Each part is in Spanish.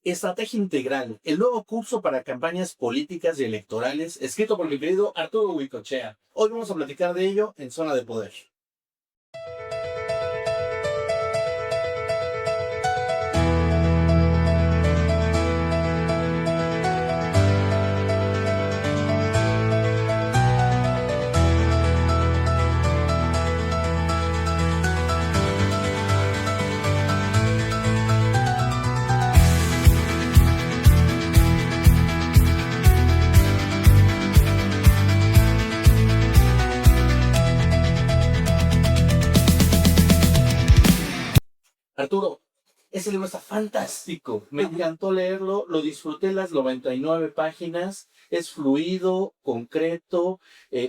Estrategia Integral, el nuevo curso para campañas políticas y electorales, escrito por mi querido Arturo Huicochea. Hoy vamos a platicar de ello en Zona de Poder. Arturo, ese libro está fantástico. Me encantó leerlo, lo disfruté las 99 páginas. Es fluido, concreto,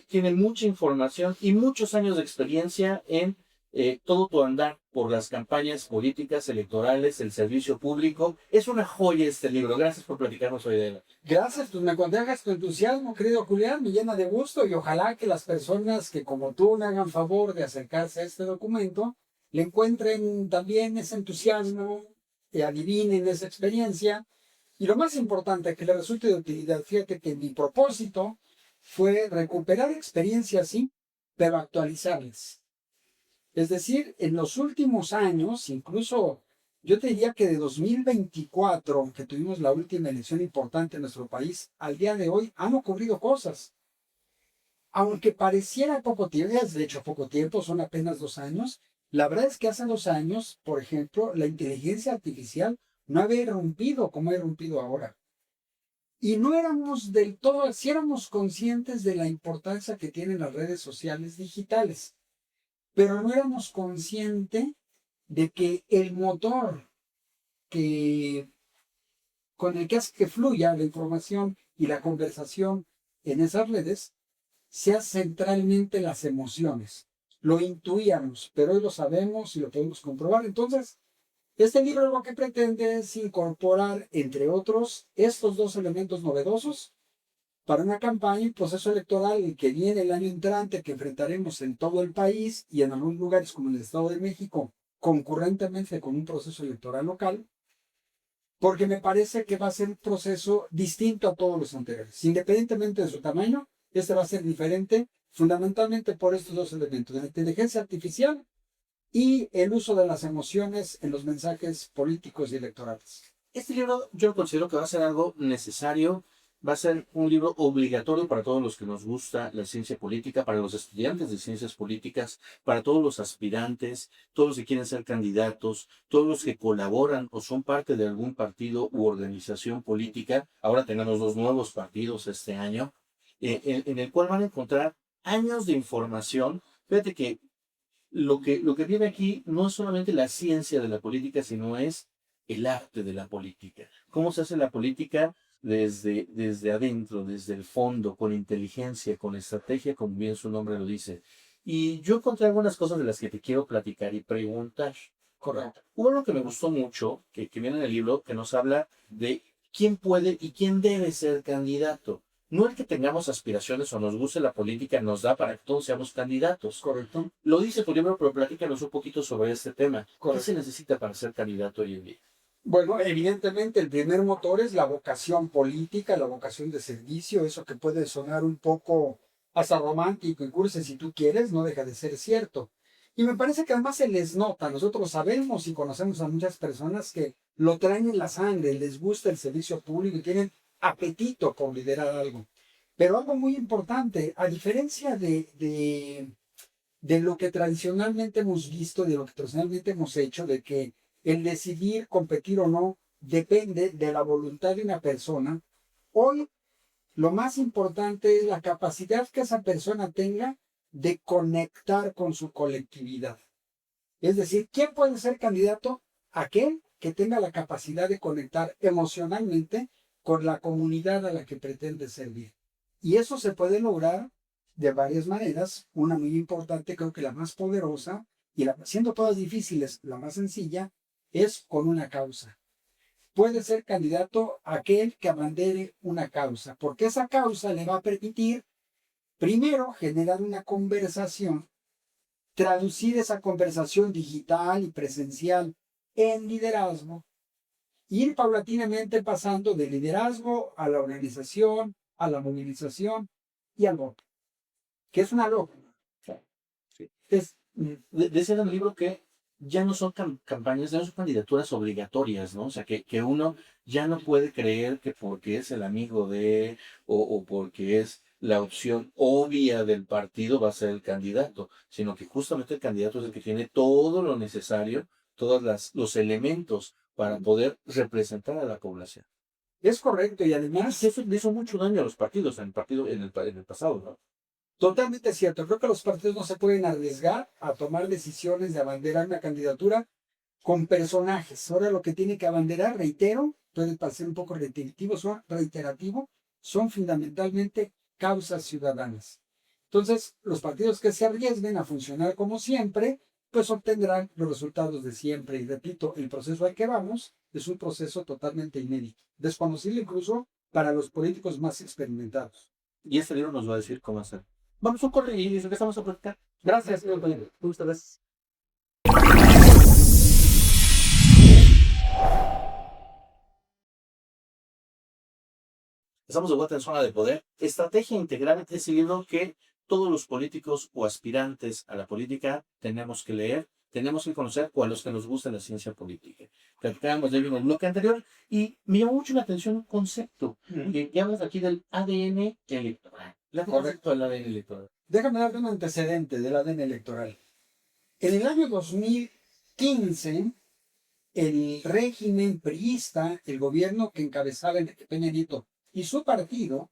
tiene mucha información y muchos años de experiencia en todo tu andar por las campañas políticas, electorales, el servicio público. Es una joya este libro. Gracias por platicarnos hoy de él. Gracias, pues me contagias tu entusiasmo, querido Julián, me llena de gusto y ojalá que las personas que como tú me hagan favor de acercarse a este documento, le encuentren también ese entusiasmo, que adivinen esa experiencia y lo más importante, que le resulte de utilidad. Fíjate que mi propósito fue recuperar experiencias, sí, pero actualizarlas. Es decir, en los últimos años, incluso yo te diría que de 2024, que tuvimos la última elección importante en nuestro país, al día de hoy han ocurrido cosas. Aunque pareciera poco tiempo, de hecho poco tiempo, son apenas 2 años, la verdad es que hace 2 años, por ejemplo, la inteligencia artificial no había irrumpido como ha irrumpido ahora. Y no éramos del todo, sí éramos conscientes de la importancia que tienen las redes sociales digitales, pero no éramos conscientes de que el motor que, con el que hace que fluya la información y la conversación en esas redes sea centralmente las emociones. Lo intuíamos, pero hoy lo sabemos y lo podemos comprobar. Entonces, este libro lo que pretende es incorporar, entre otros, estos dos elementos novedosos para una campaña y proceso electoral que viene el año entrante, que enfrentaremos en todo el país y en algunos lugares como en el Estado de México, concurrentemente con un proceso electoral local, porque me parece que va a ser un proceso distinto a todos los anteriores. Independientemente de su tamaño, este va a ser diferente fundamentalmente por estos dos elementos, la inteligencia artificial y el uso de las emociones en los mensajes políticos y electorales. Este libro yo considero que va a ser algo necesario, va a ser un libro obligatorio para todos los que nos gusta la ciencia política, para los estudiantes de ciencias políticas, para todos los aspirantes, todos los que quieren ser candidatos, todos los que colaboran o son parte de algún partido u organización política. Ahora tenemos 2 nuevos partidos este año, en el cual van a encontrar años de información. Fíjate que lo que viene aquí no es solamente la ciencia de la política, sino es el arte de la política. ¿Cómo se hace la política desde adentro, desde el fondo, con inteligencia, con estrategia, como bien su nombre lo dice? Y yo encontré algunas cosas de las que te quiero platicar y preguntar. Correcto. Hubo algo que me gustó mucho, que viene en el libro, que nos habla de quién puede y quién debe ser candidato. No el que tengamos aspiraciones o nos guste la política nos da para que todos seamos candidatos. Correcto. Lo dice tu libro, pero platícanos un poquito sobre este tema. Correcto. ¿Qué se necesita para ser candidato hoy en día? Bueno, evidentemente el primer motor es la vocación política, la vocación de servicio, eso que puede sonar un poco hasta romántico, incluso si tú quieres, no deja de ser cierto. Y me parece que además se les nota, nosotros sabemos y conocemos a muchas personas que lo traen en la sangre, les gusta el servicio público y tienen apetito por liderar algo. Pero algo muy importante, a diferencia de lo que tradicionalmente hemos visto, de lo que tradicionalmente hemos hecho, de que el decidir competir o no depende de la voluntad de una persona, hoy lo más importante es la capacidad que esa persona tenga de conectar con su colectividad. Es decir, ¿quién puede ser candidato? Aquel que tenga la capacidad de conectar emocionalmente con la comunidad a la que pretende servir. Y eso se puede lograr de varias maneras. Una muy importante, creo que la más poderosa, y siendo todas difíciles, la más sencilla, es con una causa. Puede ser candidato aquel que abandere una causa, porque esa causa le va a permitir, primero, generar una conversación, traducir esa conversación digital y presencial en liderazgo, ir paulatinamente pasando del liderazgo a la organización, a la movilización y al voto, que es una lógica. Sí. Es, Decía en el libro que ya no son campañas, ya no son candidaturas obligatorias, ¿no? O sea, que uno ya no puede creer que porque es el amigo de, o porque es la opción obvia del partido va a ser el candidato, sino que justamente el candidato es el que tiene todo lo necesario, los elementos para poder representar a la población. es correcto y Y además eso le hizo mucho daño a los partidos en el pasado, ¿no? totalmente cierto. Creo que los partidos no se pueden arriesgar a tomar decisiones de abanderar una candidatura con personajes. Ahora lo que tiene que abanderar, reitero, puede parecer un poco reiterativo, son fundamentalmente causas ciudadanas. Entonces, los partidos que se arriesguen a funcionar como siempre, pues obtendrán los resultados de siempre. Y repito, el proceso al que vamos es un proceso totalmente inédito, desconocido incluso para los políticos más experimentados. Y este libro nos va a decir cómo hacer. Vamos a un corte y regresamos a platicar. Gracias, señor Toño. Muchas gracias. Estamos de vuelta en Zona de Poder. Estrategia Integral es el libro que todos los políticos o aspirantes a la política tenemos que leer, tenemos que conocer, o a los que nos gusta la ciencia política. Platicábamos de ello en el bloque anterior y me llamó mucho la atención un concepto, que hablas aquí del ADN electoral. Correcto, el ADN electoral. Déjame darte un antecedente del ADN electoral. En el año 2015, el régimen priista, el gobierno que encabezaba Enrique Peña Nieto y su partido,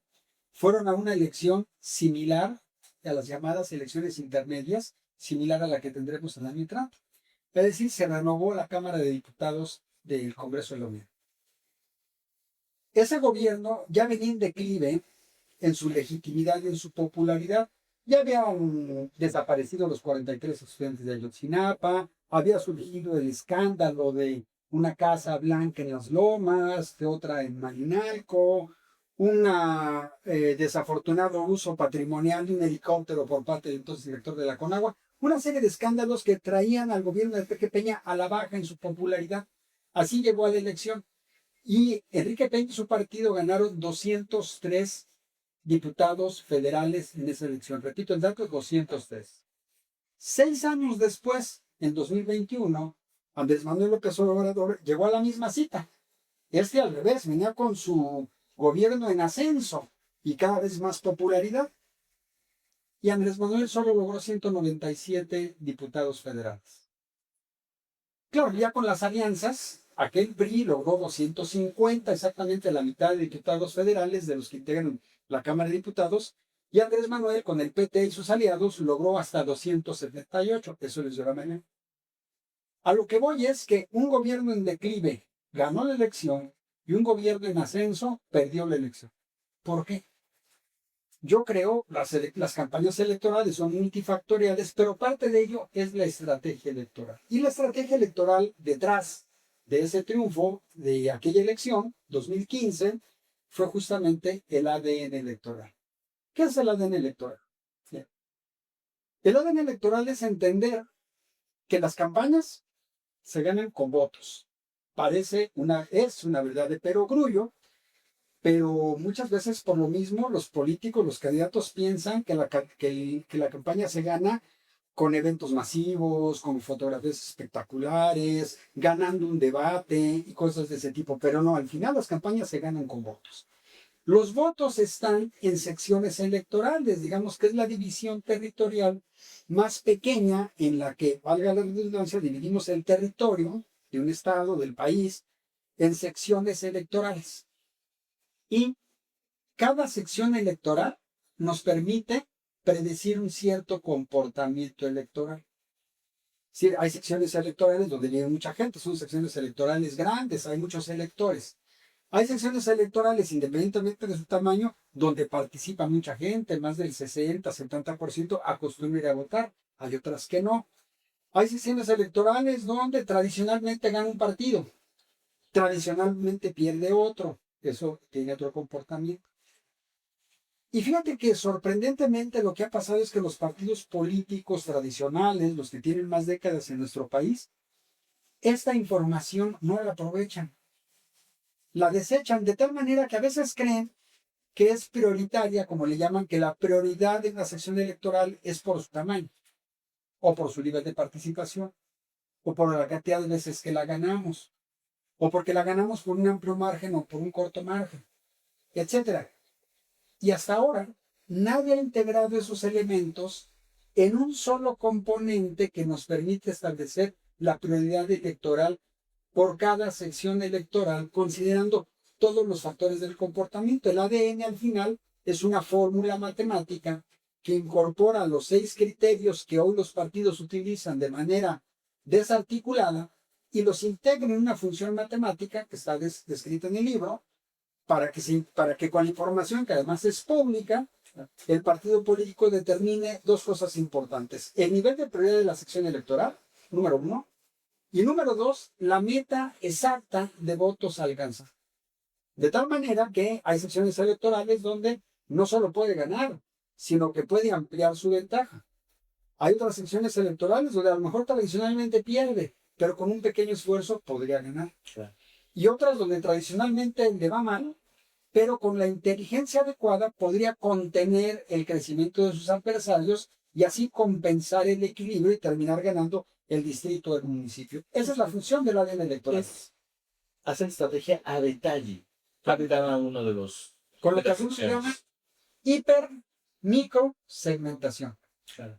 fueron a una elección similar a las llamadas elecciones intermedias, similar a la que tendremos el año entrante. Es decir, se renovó la Cámara de Diputados del Congreso de la Unión. Ese gobierno ya venía en declive en su legitimidad y en su popularidad. Ya habían desaparecido los 43 estudiantes de Ayotzinapa, había surgido el escándalo de una casa blanca en Las Lomas, de otra en Malinalco, un desafortunado uso patrimonial de un helicóptero por parte del entonces director de la Conagua, una serie de escándalos que traían al gobierno de Enrique Peña a la baja en su popularidad. Así llegó a la elección. Y Enrique Peña y su partido ganaron 203 diputados federales en esa elección. Repito el dato, 203. 6 años después, en 2021, Andrés Manuel López Obrador llegó a la misma cita. Este al revés, venía con su gobierno en ascenso y cada vez más popularidad. Y Andrés Manuel solo logró 197 diputados federales. Claro, ya con las alianzas, aquel PRI logró 250, exactamente la mitad de diputados federales de los que integran la Cámara de Diputados, y Andrés Manuel con el PT y sus aliados logró hasta 278, eso les dio la mañana. A lo que voy es que un gobierno en declive ganó la elección y un gobierno en ascenso perdió la elección. ¿Por qué? Yo creo las campañas electorales son multifactoriales, pero parte de ello es la estrategia electoral. Y la estrategia electoral detrás de ese triunfo de aquella elección, 2015, fue justamente el ADN electoral. ¿Qué es el ADN electoral? Bien. El ADN electoral es entender que las campañas se ganan con votos. Es una verdad de perogrullo, pero muchas veces por lo mismo los políticos, los candidatos piensan que la campaña se gana con eventos masivos, con fotografías espectaculares, ganando un debate y cosas de ese tipo, pero no, al final las campañas se ganan con votos. Los votos están en secciones electorales, digamos que es la división territorial más pequeña en la que, valga la redundancia, dividimos el territorio de un estado, del país, en secciones electorales. Y cada sección electoral nos permite predecir un cierto comportamiento electoral. Sí, hay secciones electorales donde vive mucha gente, son secciones electorales grandes, hay muchos electores. Hay secciones electorales, independientemente de su tamaño, donde participa mucha gente, más del 60-70% acostumbra ir a votar. Hay otras que no. Hay secciones electorales donde tradicionalmente gana un partido, tradicionalmente pierde otro. Eso tiene otro comportamiento. Y fíjate que sorprendentemente lo que ha pasado es que los partidos políticos tradicionales, los que tienen más décadas en nuestro país, esta información no la aprovechan. la desechan de tal manera que a veces creen que es prioritaria, como le llaman, que la prioridad de una sección electoral es por su tamaño, o por su nivel de participación, o por la cantidad de veces que la ganamos, o porque la ganamos por un amplio margen o por un corto margen, etcétera. Y hasta ahora, nadie ha integrado esos elementos en un solo componente que nos permite establecer la prioridad electoral por cada sección electoral, considerando todos los factores del comportamiento. El ADN al final es una fórmula matemática que incorpora los 6 criterios que hoy los partidos utilizan de manera desarticulada y los integra en una función matemática que está descrita en el libro para que con la información, que además es pública, el partido político determine 2 cosas importantes: el nivel de prioridad de la sección electoral, número 1, y número 2, la meta exacta de votos a alcanzar. De tal manera que hay secciones electorales donde no solo puede ganar, sino que puede ampliar su ventaja. Hay otras secciones electorales donde a lo mejor tradicionalmente pierde, pero con un pequeño esfuerzo podría ganar. Claro. Y otras donde tradicionalmente le va mal, pero con la inteligencia adecuada podría contener el crecimiento de sus adversarios y así compensar el equilibrio y terminar ganando el distrito del municipio. Esa es la función del ADN electoral. Es hacer estrategia a detalle para cada uno de los Con lo de que las algunos llaman secciones. hiper micro segmentación. Claro.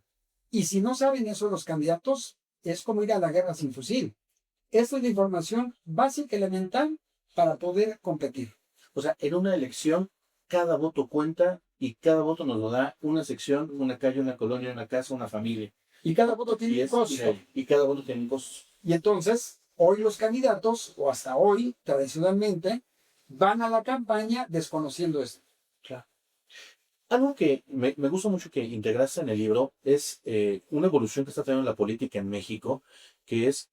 Y si no saben eso los candidatos, es como ir a la guerra sin fusil. Esta es la información básica, elemental, para poder competir. O sea, en una elección, cada voto cuenta y cada voto nos lo da una sección, una calle, una colonia, una casa, una familia. Y cada voto tiene un costo. Y cada voto tiene un costo. Y entonces, hoy los candidatos, o hasta hoy, tradicionalmente, van a la campaña desconociendo esto. Claro. Algo que me gusta mucho que integraste en el libro es una evolución que está teniendo la política en México, que es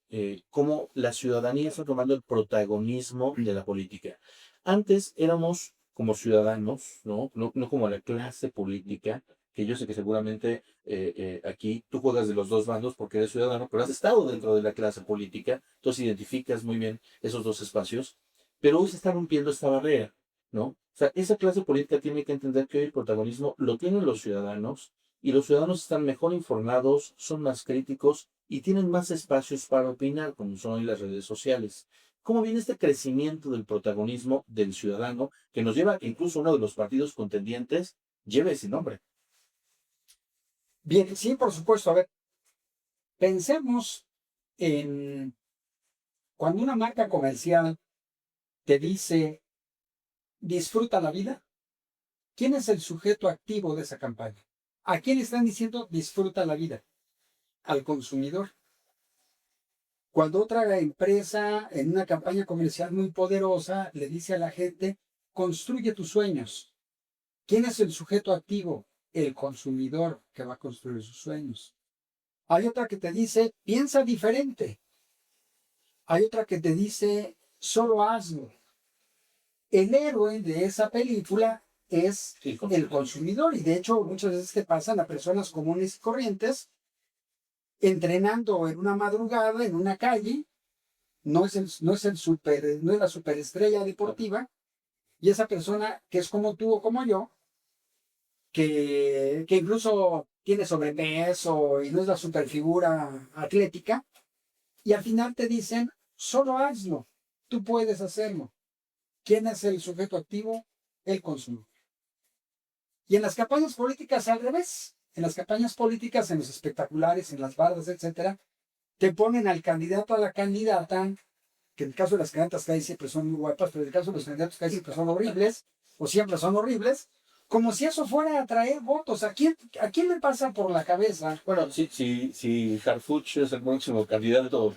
cómo la ciudadanía está tomando el protagonismo de la política. Antes éramos como ciudadanos, ¿no? No como la clase política, que yo sé que seguramente aquí tú juegas de los dos bandos porque eres ciudadano, pero has estado dentro de la clase política, entonces identificas muy bien esos dos espacios, pero hoy se está rompiendo esta barrera, ¿no? O sea, esa clase política tiene que entender que hoy el protagonismo lo tienen los ciudadanos y los ciudadanos están mejor informados, son más críticos y tienen más espacios para opinar, como son hoy las redes sociales. ¿Cómo viene este crecimiento del protagonismo del ciudadano que nos lleva a que incluso uno de los partidos contendientes lleve ese nombre? Bien, sí, por supuesto. A ver, pensemos en cuando una marca comercial te dice disfruta la vida. ¿Quién es el sujeto activo de esa campaña? ¿A quién están diciendo disfruta la vida? Al consumidor. Cuando otra empresa en una campaña comercial muy poderosa le dice a la gente construye tus sueños. ¿Quién es el sujeto activo? El consumidor que va a construir sus sueños. Hay otra que te dice piensa diferente. Hay otra que te dice solo hazlo. El héroe de esa película es el consumidor y de hecho muchas veces te pasan a personas comunes y corrientes entrenando en una madrugada en una calle, no es la superestrella deportiva, y esa persona que es como tú o como yo, que incluso tiene sobrepeso y no es la superfigura atlética, y al final te dicen solo hazlo, tú puedes hacerlo. ¿Quién es el sujeto activo? El consumidor. Y en las campañas políticas al revés. En las campañas políticas, en los espectaculares, en las bardas, etcétera, te ponen al candidato a la candidata, que en el caso de las candidatas casi siempre son muy guapas, pero en el caso de los candidatos casi siempre son horribles, o siempre son horribles, como si eso fuera a atraer votos. ¿A quién le pasa por la cabeza? Bueno, si Harfuch es el próximo candidato.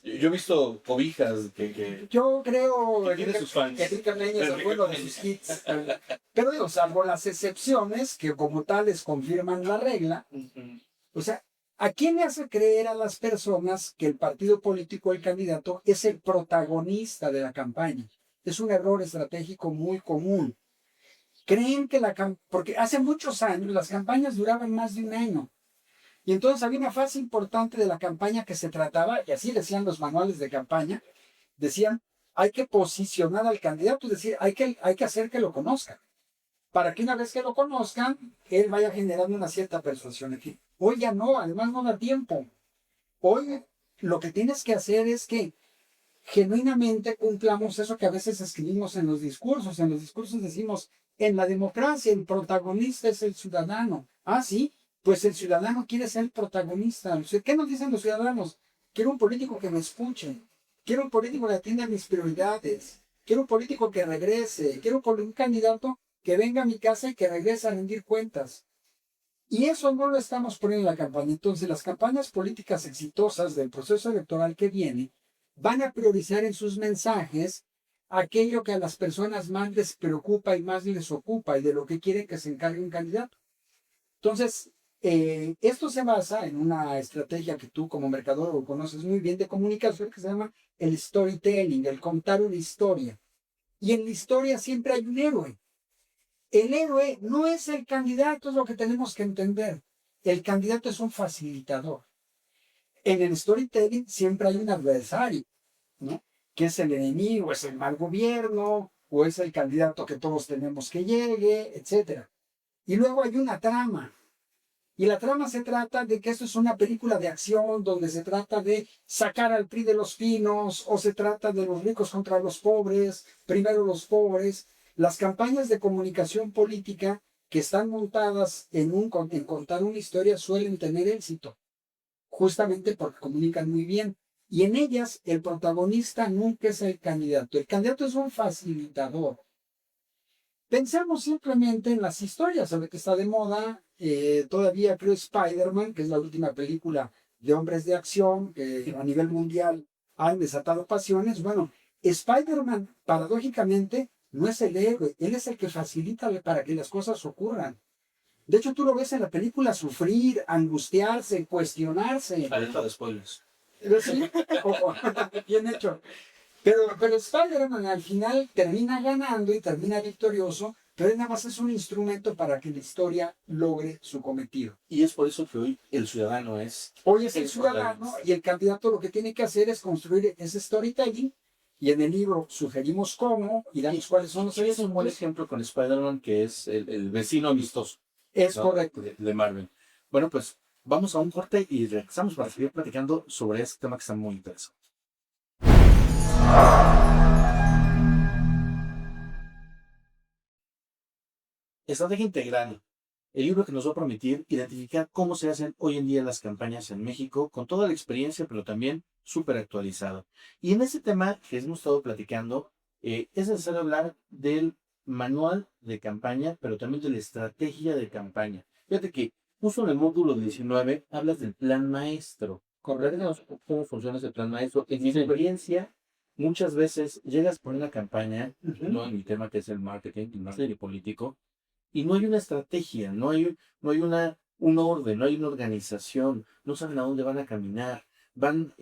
Yo he visto cobijas que yo creo que tiene sus fans. Que Enrique Peña es el bueno de sus hits. Pero digo, salvo las excepciones que como tales confirman la regla, o sea, ¿a quién le hace creer a las personas que el partido político, el candidato, es el protagonista de la campaña? Es un error estratégico muy común. Creen que porque hace muchos años las campañas duraban más de un año. Y entonces había una fase importante de la campaña que se trataba, y así decían los manuales de campaña, decían, hay que posicionar al candidato, es decir, hay que hacer que lo conozcan, para que una vez que lo conozcan, él vaya generando una cierta persuasión aquí. Hoy ya no, además no da tiempo. Hoy lo que tienes que hacer es que genuinamente cumplamos eso que a veces escribimos en los discursos. En los discursos decimos, en la democracia el protagonista es el ciudadano. Ah, sí, pues el ciudadano quiere ser el protagonista. ¿Qué nos dicen los ciudadanos? Quiero un político que me escuche. Quiero un político que atienda mis prioridades. Quiero un político que regrese. Quiero un candidato que venga a mi casa y que regrese a rendir cuentas. Y eso no lo estamos poniendo en la campaña. Entonces, las campañas políticas exitosas del proceso electoral que viene van a priorizar en sus mensajes aquello que a las personas más les preocupa y más les ocupa y de lo que quieren que se encargue un candidato. Entonces, esto se basa en una estrategia que tú como mercadólogo conoces muy bien de comunicación que se llama el storytelling, el contar una historia. Y en la historia siempre hay un héroe. El héroe no es el candidato, es lo que tenemos que entender. El candidato es un facilitador. En el storytelling siempre hay un adversario, ¿no? Que es el enemigo, es el mal gobierno, o es el candidato que todos tenemos que llegue, etc. Y luego hay una trama. Y la trama se trata de que esto es una película de acción donde se trata de sacar al PRI de los pinos o se trata de los ricos contra los pobres, primero los pobres. Las campañas de comunicación política que están montadas en contar una historia suelen tener éxito, justamente porque comunican muy bien. Y en ellas el protagonista nunca es el candidato. El candidato es un facilitador. Pensamos simplemente en las historias, sabe que está de moda, todavía creo Spider-Man, que es la última película de hombres de acción que a nivel mundial han desatado pasiones. Bueno, Spider-Man, paradójicamente, no es el héroe, él es el que facilita para que las cosas ocurran. De hecho, tú lo ves en la película sufrir, angustiarse, cuestionarse. Alerta de spoilers. ¿Sí? Bien hecho. Pero Spider-Man al final termina ganando y termina victorioso, pero él nada más es un instrumento para que la historia logre su cometido. Y es por eso que hoy el ciudadano es... Hoy es el ciudadano y el candidato lo que tiene que hacer es construir ese storytelling y en el libro sugerimos cómo y damos cuáles son los Es un buen ejemplos. ejemplo con Spider-Man, que es el vecino amistoso, Es ¿no? correcto. De Marvel. Bueno, pues vamos a un corte y regresamos para seguir platicando sobre este tema que está muy interesante. Estrategia Integral, el libro que nos va a permitir identificar cómo se hacen hoy en día las campañas en México, con toda la experiencia, pero también súper actualizado. Y en ese tema que hemos estado platicando, es necesario hablar del manual de campaña, pero también de la estrategia de campaña. Fíjate que justo en el módulo 19 hablas del plan maestro. Correcto. ¿Cómo funciona ese plan maestro? En mi experiencia, muchas veces llegas por una campaña, no en mi tema que es el marketing, el marketing político, y no hay una estrategia, no hay un orden, no hay una organización, no saben a dónde van a caminar, van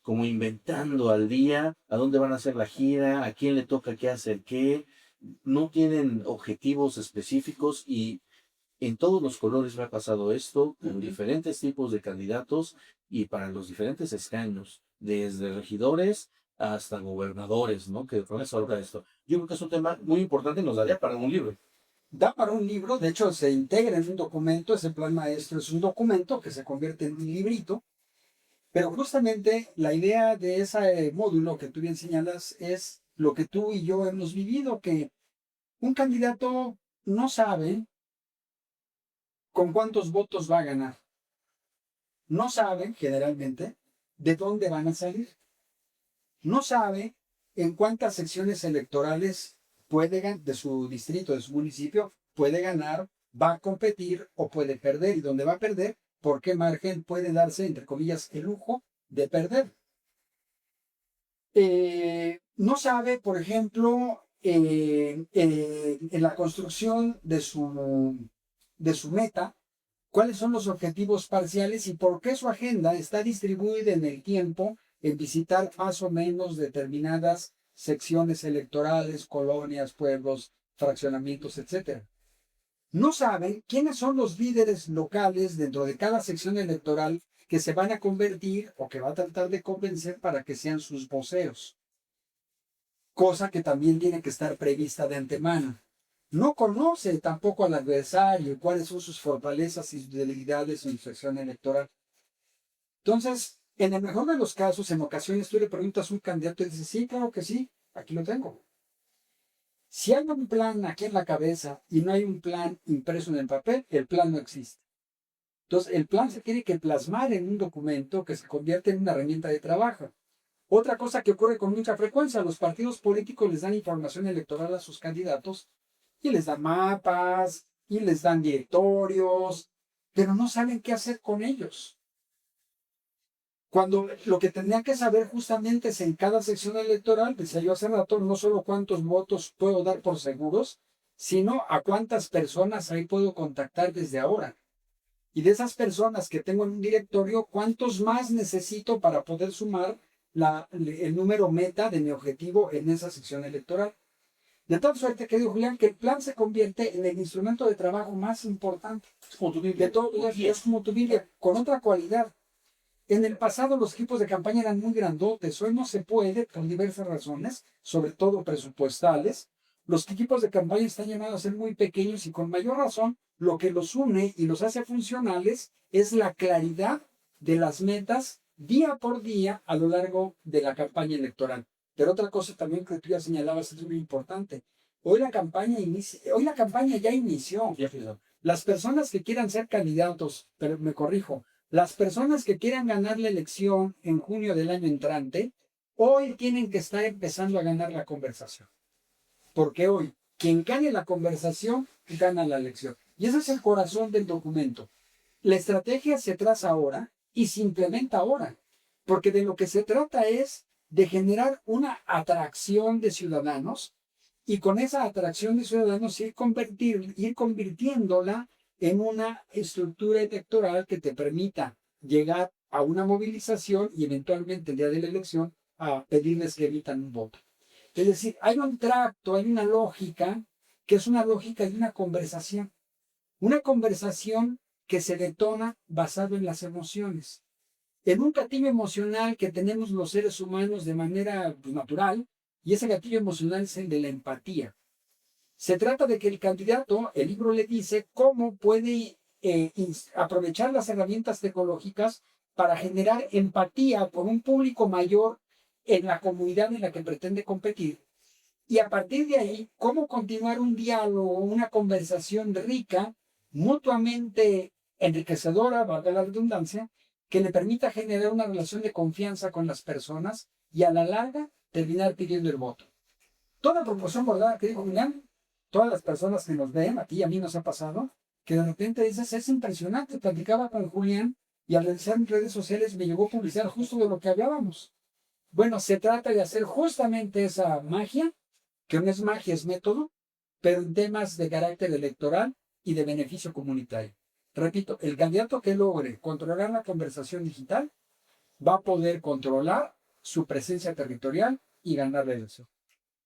como inventando al día a dónde van a hacer la gira, a quién le toca qué hacer qué, no tienen objetivos específicos y en todos los colores me ha pasado esto, con diferentes tipos de candidatos y para los diferentes escaños, desde regidores hasta gobernadores, ¿no? Que resalta esto. Yo creo que es un tema muy importante y nos daría para un libro. Da para un libro, de hecho se integra en un documento, ese plan maestro es un documento que se convierte en un librito, pero justamente la idea de ese módulo que tú bien señalas es lo que tú y yo hemos vivido, que un candidato no sabe con cuántos votos va a ganar, no sabe generalmente de dónde van a salir, no sabe en cuántas secciones electorales puede de su distrito, de su municipio, puede ganar, va a competir o puede perder. Y donde va a perder, ¿por qué margen puede darse, entre comillas, el lujo de perder? No sabe, por ejemplo, en la construcción de su meta, cuáles son los objetivos parciales y por qué su agenda está distribuida en el tiempo en visitar más o menos determinadas secciones electorales, colonias, pueblos, fraccionamientos, etc. No saben quiénes son los líderes locales dentro de cada sección electoral que se van a convertir o que va a tratar de convencer para que sean sus voceros. cosa que también tiene que estar prevista de antemano. No conoce tampoco al adversario, cuáles son sus fortalezas y sus debilidades en su acción electoral. Entonces, en el mejor de los casos, en ocasiones tú le preguntas a un candidato y dice, sí, claro que sí, aquí lo tengo. Si hay un plan aquí en la cabeza y no hay un plan impreso en el papel, el plan no existe. Entonces, el plan se tiene que plasmar en un documento que se convierte en una herramienta de trabajo. Otra cosa que ocurre con mucha frecuencia, los partidos políticos les dan información electoral a sus candidatos y les dan mapas y les dan directorios, pero no saben qué hacer con ellos. Cuando lo que tendrían que saber justamente es en cada sección electoral, decía yo hace rato, no solo cuántos votos puedo dar por seguros, sino a cuántas personas ahí puedo contactar desde ahora. Y de esas personas que tengo en un directorio, ¿cuántos más necesito para poder sumar el número meta de mi objetivo en esa sección electoral? De tal suerte, querido Julián, que el plan se convierte en el instrumento de trabajo más importante Es como tu Biblia. de todo, es como tu Biblia, con otra cualidad. En el pasado los equipos de campaña eran muy grandotes, hoy no se puede por diversas razones, sobre todo presupuestales. Los equipos de campaña están llamados a ser muy pequeños y con mayor razón lo que los une y los hace funcionales es la claridad de las metas día por día a lo largo de la campaña electoral. Pero otra cosa también que tú ya señalabas es muy importante. Hoy la campaña ya inició. Las personas que quieran ser candidatos, pero me corrijo, las personas que quieran ganar la elección en junio del año entrante, hoy tienen que estar empezando a ganar la conversación. Porque hoy, quien gane la conversación, gana la elección. Y ese es el corazón del documento. La estrategia se traza ahora y se implementa ahora. Porque de lo que se trata es de generar una atracción de ciudadanos y con esa atracción de ciudadanos ir convirtiéndola en una estructura electoral que te permita llegar a una movilización y eventualmente el día de la elección a pedirles que emitan un voto. Es decir, hay un tracto, hay una lógica que es una lógica de una conversación que se detona basado en las emociones. En un gatillo emocional que tenemos los seres humanos de manera natural, y ese gatillo emocional es el de la empatía. Se trata de que el candidato, el libro le dice cómo puede aprovechar las herramientas tecnológicas para generar empatía por un público mayor en la comunidad en la que pretende competir. Y a partir de ahí, cómo continuar un diálogo, una conversación rica, mutuamente enriquecedora, valga la redundancia, que le permita generar una relación de confianza con las personas y a la larga terminar pidiendo el voto. Toda proporción guardada, querido Julián, todas las personas que nos ven, a ti y a mí nos ha pasado, que de repente dices, es impresionante, platicaba con Julián y al realizar en redes sociales me llegó a publicar justo de lo que hablábamos. Bueno, se trata de hacer justamente esa magia, que no es magia, es método, pero en temas de carácter electoral y de beneficio comunitario. Repito, el candidato que logre controlar la conversación digital va a poder controlar su presencia territorial y ganar la elección.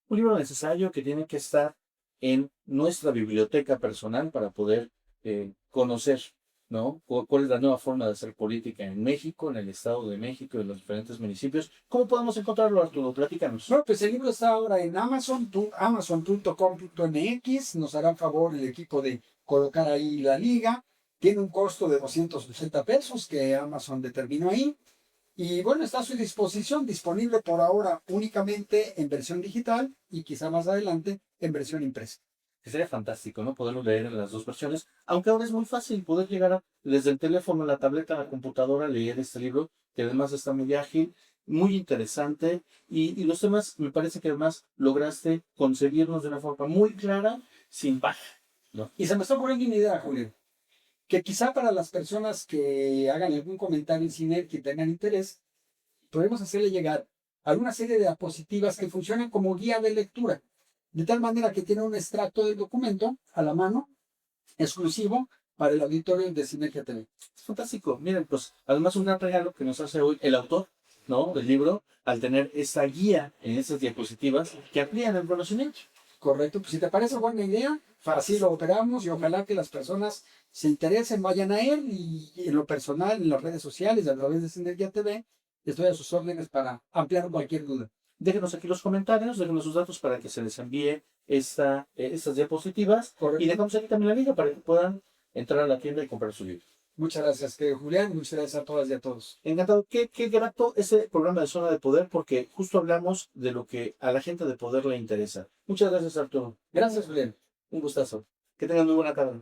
Un libro necesario que tiene que estar en nuestra biblioteca personal para poder conocer, ¿no? ¿Cuál es la nueva forma de hacer política en México, en el Estado de México, en los diferentes municipios? ¿Cómo podemos encontrarlo, Arturo? Platícanos. Bueno, pues el libro está ahora en amazon.com.mx. Nos hará favor el equipo de colocar ahí la liga. Tiene un costo de 280 pesos que Amazon determinó ahí. Y bueno, está a su disposición, disponible por ahora únicamente en versión digital y quizá más adelante en versión impresa. Sería fantástico, ¿no? Poderlo leer en las dos versiones, aunque ahora es muy fácil poder llegar desde el teléfono, la tableta, la computadora, leer este libro, que además está muy ágil, muy interesante, y los temas me parece que además lograste conseguirnos de una forma muy clara, sin paja, ¿no? Y se me está ocurriendo una idea, Julio, que quizá para las personas que hagan algún comentario en cine que tengan interés, podemos hacerle llegar alguna serie de diapositivas que funcionan como guía de lectura, de tal manera que tiene un extracto del documento a la mano, exclusivo para el auditorio de Sinergia TV. Es fantástico. Miren, pues además un gran regalo que nos hace hoy el autor, ¿no? Del libro, al tener esta guía en estas diapositivas que amplían el conocimiento. Correcto, pues si te parece buena idea, así lo operamos y ojalá que las personas se interesen, vayan a él y en lo personal, en las redes sociales, a través de Sinergia TV, estoy a sus órdenes para ampliar cualquier duda. déjenos aquí los comentarios, déjenos sus datos para que se les envíe estas diapositivas. Correcto. Y dejamos aquí también la liga para que puedan entrar a la tienda y comprar su libro. Muchas gracias, querido Julián. Muchas gracias a todas y a todos. Encantado. Qué grato ese programa de Zona de Poder, porque justo hablamos de lo que a la gente de poder le interesa. Muchas gracias, Arturo. Gracias, Julián. Un gustazo. Que tengan muy buena tarde.